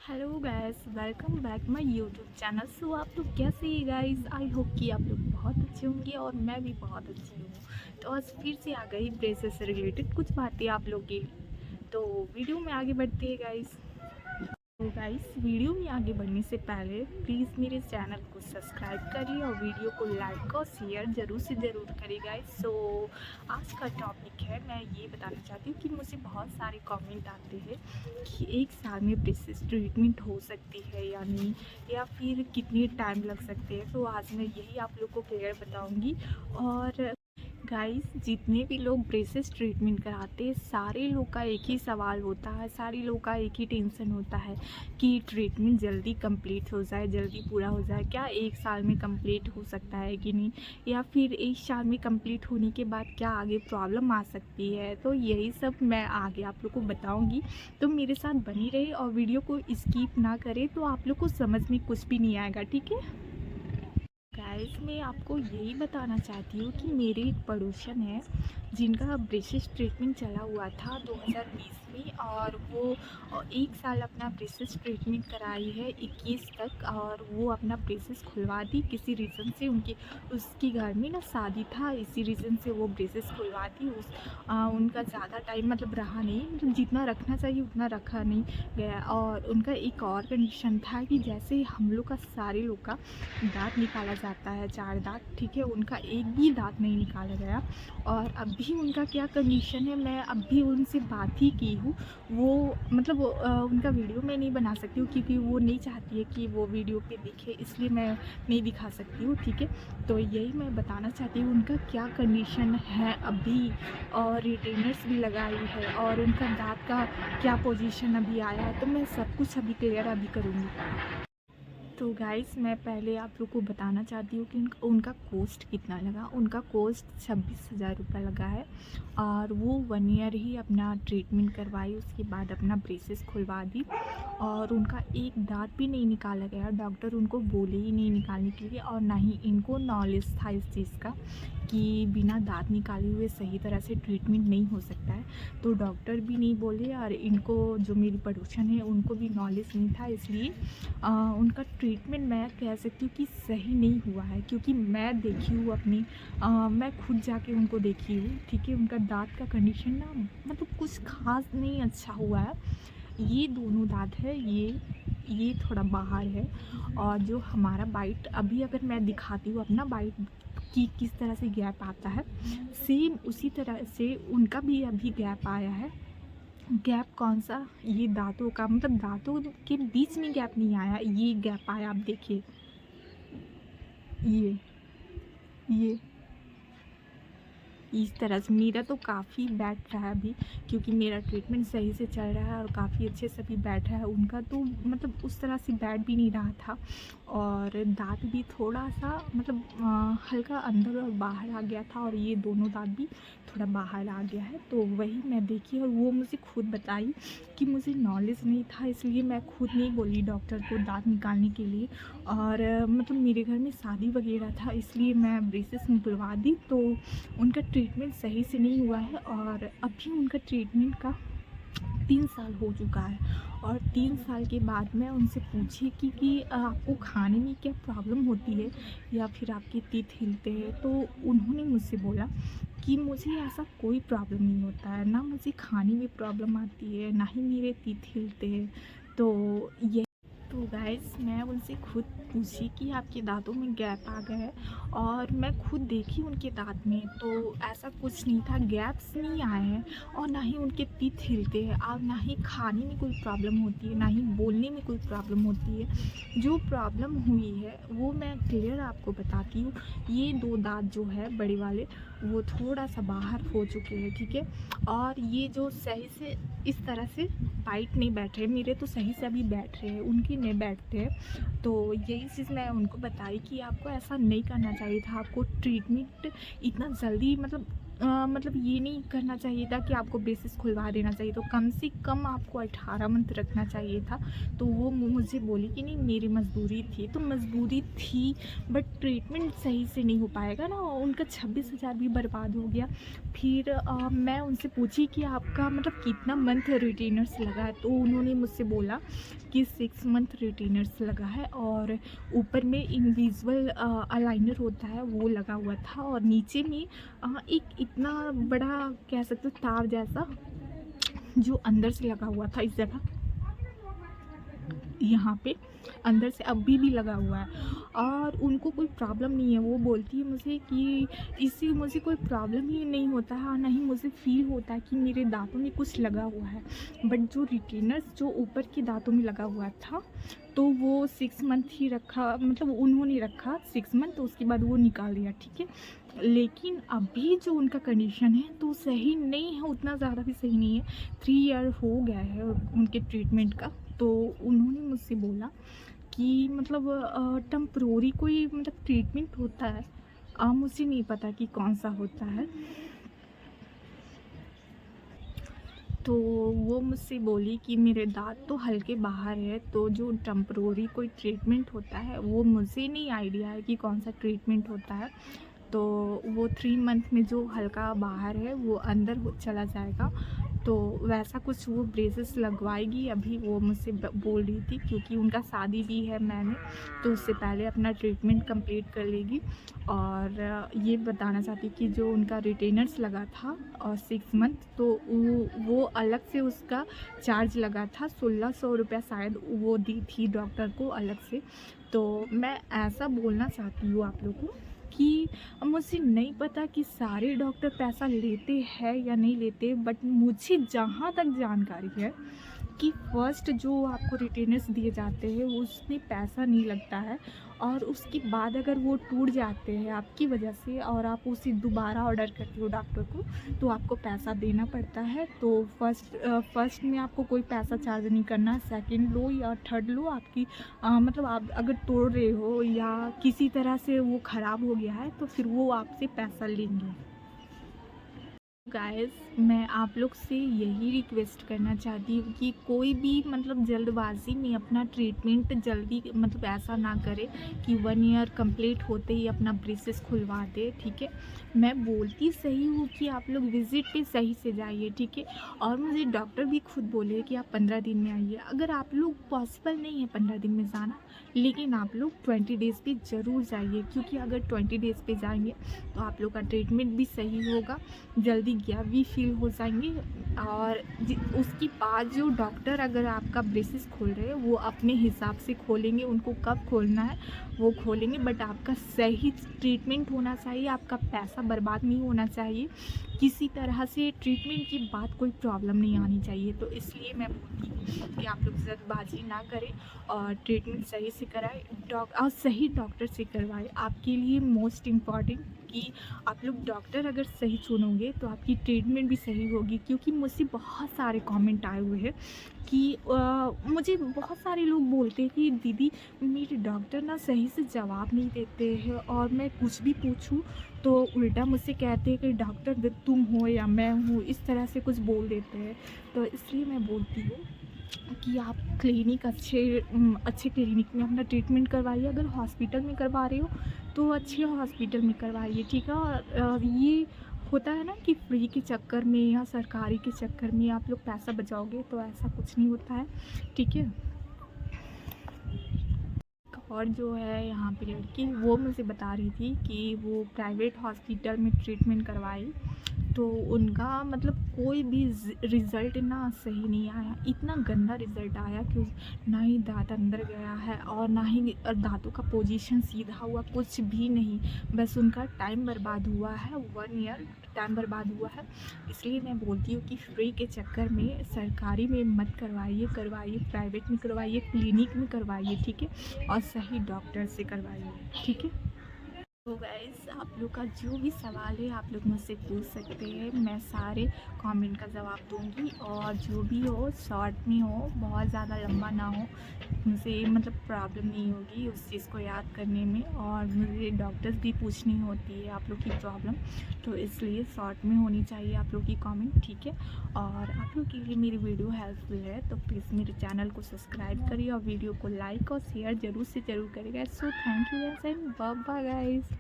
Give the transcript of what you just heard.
Hello guys, welcome back my YouTube channel. सो आप लोग कैसे हैं गाइस? आई होप कि आप लोग बहुत अच्छे होंगे और मैं भी बहुत अच्छी हूँ। तो आज फिर से आ गई ब्रेसेस से रिलेटेड कुछ बातें आप लोग के लिए। तो वीडियो में आगे बढ़ते हैं गाइस। तो गाइस, वीडियो में आगे बढ़ने से पहले प्लीज़ मेरे चैनल को सब्सक्राइब करिए और वीडियो को लाइक और शेयर ज़रूर से ज़रूर करिए गाइस। सो आज का टॉपिक है, मैं ये बताना चाहती हूँ कि मुझे बहुत सारे कमेंट आते हैं कि एक साल में ब्रेसेस ट्रीटमेंट हो सकती है या नहीं, या फिर कितनी टाइम लग सकते हैं। तो आज मैं यही आप लोग को क्लियर बताऊँगी। और गाइस, जितने भी लोग ब्रेसेस ट्रीटमेंट कराते हैं, सारे लोग का एक ही सवाल होता है, सारे लोग का एक ही टेंशन होता है कि ट्रीटमेंट जल्दी कंप्लीट हो जाए, जल्दी पूरा हो जाए। क्या एक साल में कंप्लीट हो सकता है कि नहीं, या फिर एक साल में कंप्लीट होने के बाद क्या आगे प्रॉब्लम आ सकती है। तो यही सब मैं आगे आप लोग को बताऊंगी, तो मेरे साथ बनी रहे और वीडियो को स्किप ना करें, तो आप लोग को समझ में कुछ भी नहीं आएगा। ठीक है गाइस, मैं आपको यही बताना चाहती हूँ कि मेरे एक पड़ोसन है जिनका ब्रेसेस ट्रीटमेंट चला हुआ था 2020 में, और वो एक साल अपना ब्रेसेस ट्रीटमेंट कराई है 21 तक, और वो अपना ब्रेसेस खुलवा दी किसी रीज़न से। उसकी घर में ना शादी था, इसी रीज़न से वो ब्रेसेस खुलवा दी। उनका ज़्यादा टाइम मतलब रहा नहीं, मतलब जितना रखना चाहिए उतना रखा नहीं गया। और उनका एक और कंडीशन था कि जैसे हम लोग का सारे लोग का दाँत निकाला जाता है, 4 दाँत, ठीक है, उनका एक भी दाँत नहीं निकाला गया। और अभी उनका क्या कंडीशन है, मैं अभी उनसे बात ही की हूँ। वो मतलब उनका वीडियो मैं नहीं बना सकती हूँ क्योंकि वो नहीं चाहती है कि वो वीडियो पे दिखे, इसलिए मैं नहीं दिखा सकती हूँ। ठीक है, तो यही मैं बताना चाहती हूँ उनका क्या कंडीशन है अभी, और रिटेनर्स भी लगाई है, और उनका दाँत का क्या पोजीशन अभी आया है। तो मैं सब कुछ अभी क्लियर अभी करूँगी। तो गाइस, मैं पहले आप लोग को बताना चाहती हूँ कि उनका कॉस्ट कितना लगा। उनका कॉस्ट 26,000 रुपये लगा है, और वो 1 ईयर ही अपना ट्रीटमेंट करवाई, उसके बाद अपना ब्रेसेस खुलवा दी। और उनका एक दांत भी नहीं निकाला गया, डॉक्टर उनको बोले ही नहीं निकालने के लिए, और ना ही इनको नॉलेज था इस चीज़ का कि बिना दांत निकाले हुए सही तरह से ट्रीटमेंट नहीं हो सकता है। तो डॉक्टर भी नहीं बोले, और इनको जो मेरी पड़ोसन है उनको भी नॉलेज नहीं था, इसलिए उनका ट्रीटमेंट मैं कह सकती हूँ कि सही नहीं हुआ है। क्योंकि मैं देखी हूँ अपनी, मैं खुद जाके उनको देखी हूँ। ठीक है, उनका दांत का कंडीशन ना मतलब कुछ खास नहीं अच्छा हुआ है। ये दोनों दांत है, ये थोड़ा बाहर है, और जो हमारा बाइट अभी अगर मैं दिखाती हूँ अपना बाइट कि किस तरह से गैप आता है, सेम उसी तरह से उनका भी अभी गैप आया है। गैप कौन सा, ये दांतों का, मतलब दांतों के बीच में गैप नहीं आया, ये गैप आया। आप देखिए, ये इस तरह से मेरा तो काफ़ी बैठ रहा है अभी, क्योंकि मेरा ट्रीटमेंट सही से चल रहा है और काफ़ी अच्छे से भी बैठा है। उनका तो मतलब उस तरह से बैठ भी नहीं रहा था, और दाँत भी थोड़ा सा मतलब हल्का अंदर और बाहर आ गया था, और ये दोनों दाँत भी थोड़ा बाहर आ गया है। तो वही मैं देखी, और वो मुझे खुद बताई कि मुझे नॉलेज नहीं था, इसलिए मैं खुद नहीं बोली डॉक्टर को दाँत निकालने के लिए। और मतलब मेरे घर में शादी वगैरह था, इसलिए मैं ब्रेसेस निकलवा दी। तो उनका ट्रीटमेंट सही से नहीं हुआ है, और अभी उनका ट्रीटमेंट का 3 साल हो चुका है। और 3 साल के बाद मैं उनसे पूछी कि आपको खाने में क्या प्रॉब्लम होती है, या फिर आपके टीथ हिलते हैं। तो उन्होंने मुझसे बोला कि मुझे ऐसा कोई प्रॉब्लम नहीं होता है, ना मुझे खाने में प्रॉब्लम आती है, ना ही मेरे टीथ हिलते हैं। तो ये तो गाइस, मैं उनसे खुद पूछी कि आपके दाँतों में गैप आ गया है, और मैं खुद देखी उनके दाँत में, तो ऐसा कुछ नहीं था, गैप्स नहीं आए हैं, और ना ही उनके टीथ हिलते हैं, और ना ही खाने में कोई प्रॉब्लम होती है, ना ही बोलने में कोई प्रॉब्लम होती है। जो प्रॉब्लम हुई है वो मैं क्लियर आपको बताती हूँ। ये 2 दाँत जो है बड़े वाले, वो थोड़ा सा बाहर हो चुके हैं, ठीक है, और ये जो सही से इस तरह से बाइट नहीं बैठ रहे, मेरे तो सही से अभी बैठ रहे हैं, उनके नहीं बैठते हैं। तो यही चीज़ मैं उनको बताई कि आपको ऐसा नहीं करना चाहिए था, आपको ट्रीटमेंट इतना जल्दी मतलब मतलब ये नहीं करना चाहिए था कि आपको ब्रेसेस खुलवा देना चाहिए, तो कम से कम आपको 18 मंथ रखना चाहिए था। तो वो मुझे बोली कि नहीं मेरी मजबूरी थी, तो मजबूरी थी बट ट्रीटमेंट सही से नहीं हो पाएगा ना, उनका 26,000 भी बर्बाद हो गया। फिर मैं उनसे पूछी कि आपका मतलब कितना मंथ रिटेनर्स लगा है, तो उन्होंने मुझसे बोला कि 6 मंथ रिटेनर्स लगा है और ऊपर में इनविजिबल अलाइनर होता है वो लगा हुआ था, और नीचे में एक इतना बड़ा कह सकते हो तार जैसा जो अंदर से लगा हुआ था इस जगह, यहाँ पे अंदर से अभी भी लगा हुआ है, और उनको कोई प्रॉब्लम नहीं है। वो बोलती है मुझे कि इससे मुझे कोई प्रॉब्लम ही नहीं होता है, ना ही मुझे फील होता है कि मेरे दांतों में कुछ लगा हुआ है। बट जो रिटेनर्स जो ऊपर के दांतों में लगा हुआ था, तो वो 6 मंथ ही रखा, मतलब उन्होंने रखा 6 मंथ, तो उसके बाद वो निकाल दिया, ठीक है। लेकिन अभी जो उनका कंडीशन है तो सही नहीं है, उतना ज़्यादा भी सही नहीं है। 3 ईयर हो गया है उनके ट्रीटमेंट का। तो उन्होंने मुझसे बोला कि मतलब टेम्प्रोरी कोई मतलब ट्रीटमेंट होता है, मुझे नहीं पता कि कौन सा होता है। तो वो मुझसे बोली कि मेरे दाँत तो हल्के बाहर है, तो जो टेम्प्रोरी कोई ट्रीटमेंट होता है वो मुझे नहीं आइडिया है कि कौन सा ट्रीटमेंट होता है। तो वो 3 मंथ में जो हल्का बाहर है वो अंदर चला जाएगा, तो वैसा कुछ वो ब्रेसेस लगवाएगी। अभी वो मुझसे बोल रही थी क्योंकि उनका शादी भी है मैंने, तो उससे पहले अपना ट्रीटमेंट कंप्लीट कर लेगी। और ये बताना चाहती कि जो उनका रिटेनर्स लगा था और 6 मंथ, तो वो अलग से उसका चार्ज लगा था, 1600 रुपया शायद वो दी थी डॉक्टर को अलग से। तो मैं ऐसा बोलना चाहती हूँ आप लोगों को कि मुझे नहीं पता कि सारे डॉक्टर पैसा लेते हैं या नहीं लेते, बट मुझे जहाँ तक जानकारी है कि फ़र्स्ट जो आपको रिटेनर्स दिए जाते हैं उसमें पैसा नहीं लगता है, और उसके बाद अगर वो टूट जाते हैं आपकी वजह से और आप उसे दोबारा ऑर्डर करते हो डॉक्टर को, तो आपको पैसा देना पड़ता है। तो फर्स्ट में आपको कोई पैसा चार्ज नहीं करना, सेकंड लो या थर्ड लो आपकी मतलब आप अगर तोड़ रहे हो या किसी तरह से वो ख़राब हो गया है तो फिर वो आपसे पैसा लेंगे। गाइस, मैं आप लोग से यही रिक्वेस्ट करना चाहती हूँ कि कोई भी मतलब जल्दबाजी में अपना ट्रीटमेंट जल्दी मतलब ऐसा ना करे कि 1 ईयर कंप्लीट होते ही अपना ब्रेसेस खुलवा दे, ठीक है। मैं बोलती सही हूँ कि आप लोग विज़िट पे सही से जाइए, ठीक है। और मुझे डॉक्टर भी खुद बोले कि आप 15 दिन में आइए। अगर आप लोग पॉसिबल नहीं है 15 दिन में जाना, लेकिन आप लोग 20 डेज़ पे ज़रूर जाइए, क्योंकि अगर 20 डेज़ पे जाएंगे तो आप लोग का ट्रीटमेंट भी सही होगा, जल्दी गैप भी फील हो जाएंगे। और उसके बाद जो डॉक्टर अगर आपका ब्रेसेस खोल रहे हैं वो अपने हिसाब से खोलेंगे, उनको कब खोलना है वो खोलेंगे, बट आपका सही ट्रीटमेंट होना चाहिए, आपका पैसा बर्बाद नहीं होना चाहिए, किसी तरह से ट्रीटमेंट के बाद कोई प्रॉब्लम नहीं आनी चाहिए। तो इसलिए मैं बोलती हूँ कि आप लोग जल्दबाजी ना करें और ट्रीटमेंट सही से कराएं, और सही डॉक्टर से करवाएं। आपके लिए मोस्ट इम्पॉर्टेंट कि आप लोग डॉक्टर अगर सही चुनोगे तो आपकी ट्रीटमेंट भी सही होगी। क्योंकि मुझसे बहुत सारे कमेंट आए हुए हैं कि मुझे बहुत सारे लोग बोलते हैं कि दीदी मेरे डॉक्टर ना सही से जवाब नहीं देते हैं, और मैं कुछ भी पूछूं तो उल्टा मुझसे कहते हैं कि डॉक्टर तुम हो या मैं हूँ, इस तरह से कुछ बोल देते हैं। तो इसलिए मैं बोलती हूँ कि आप क्लिनिक अच्छे क्लिनिक में अपना ट्रीटमेंट करवाइए। अगर हॉस्पिटल में करवा रहे हो तो अच्छे हॉस्पिटल में करवाइए, ठीक है। और ये होता है ना कि फ्री के चक्कर में या सरकारी के चक्कर में आप लोग पैसा बचाओगे, तो ऐसा कुछ नहीं होता है, ठीक है। और जो है यहाँ पे लड़की वो मुझे बता रही थी कि वो प्राइवेट हॉस्पिटल में ट्रीटमेंट करवाई, तो उनका मतलब कोई भी रिज़ल्ट ना सही नहीं आया। इतना गंदा रिज़ल्ट आया कि ना ही दांत अंदर गया है और ना ही दांतों का पोजीशन सीधा हुआ, कुछ भी नहीं। बस उनका टाइम बर्बाद हुआ है, 1 ईयर टाइम बर्बाद हुआ है। इसलिए मैं बोलती हूँ कि फ्री के चक्कर में सरकारी में मत करवाइए, प्राइवेट में करवाइए, क्लिनिक में करवाइए, ठीक है। और सही डॉक्टर से करवाइए, ठीक है। तो गाइस आप लोग का जो भी सवाल है आप लोग मुझसे पूछ सकते हैं, मैं सारे कमेंट का जवाब दूंगी। और जो भी हो शॉर्ट में हो, बहुत ज़्यादा लंबा ना हो, मुझे मतलब प्रॉब्लम नहीं होगी उस चीज़ को याद करने में। और मुझे डॉक्टर्स भी पूछनी होती है आप लोग की प्रॉब्लम, तो इसलिए शॉर्ट में होनी चाहिए आप लोग की कमेंट, ठीक है। और आप लोग के लिए मेरी वीडियो हेल्पफुल है तो प्लीज़ मेरे चैनल को सब्सक्राइब करिए और वीडियो को लाइक और शेयर ज़रूर से ज़रूर करिएगा। So thank you guys and bye bye guys.